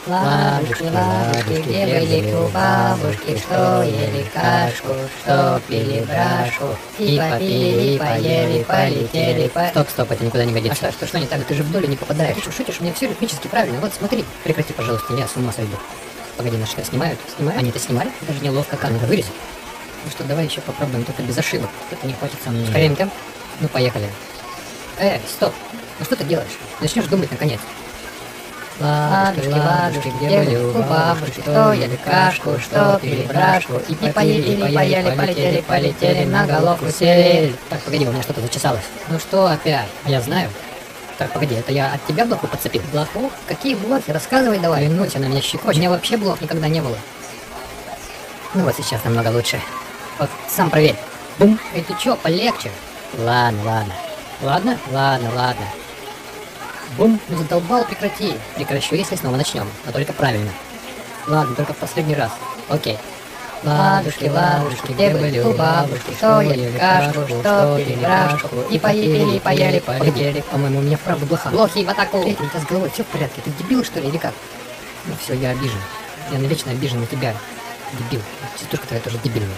Ладушки, ладушки, где были у бабушки, что ели кашку, что пили брашку, и попили, и поели, полетели, Стоп, это никуда не годится. А что не так? Ты же в долю не попадаешь. Ты что, шутишь? Мне все ритмически правильно. Вот смотри. Прекрати, пожалуйста, я с ума сойду. Погоди, на что снимают? Снимают? Они-то снимали? Даже неловко как. Ну-ка, вырежь. Ну что, давай еще попробуем, только без ошибок. Это не хочется мне. Ускоряем темп? Ну, поехали. Стоп. Ну что ты делаешь? Начнешь думать наконец. Ладушки, ладушки, где были у бабушки, что ели кашку, что пили брашку, и поели, поели, полетели, полетели, на головку сели. Так, погоди, у меня что-то зачесалось. Ну что опять? Я знаю. Так, погоди, это я от тебя блоху подцепил? Блоху? Какие блохи? Рассказывай давай. Клянусь, она меня У щекочет. меня вообще блох никогда не было. Ну вот сейчас намного лучше. Вот сам проверь. Бум. Эй, ты чё, полегче? Ладно. Ладно. Бум, ну задолбал, прекрати. Прекращу, если снова начнем, но только правильно. Ладно, только в последний раз. Окей. Ладушки, ладушки, где были у бабушки, что ели кашку, что пили брашку, и поели, и поели, полетели. По-моему, у меня вправду блоха. Блохи в атаку! Эй, у тебя с головой все в порядке? Ты дебил, что ли, или как? Ну все, я обижен. Я навечно обижен на тебя. Дебил. Сеструшка твоя тоже дебильная.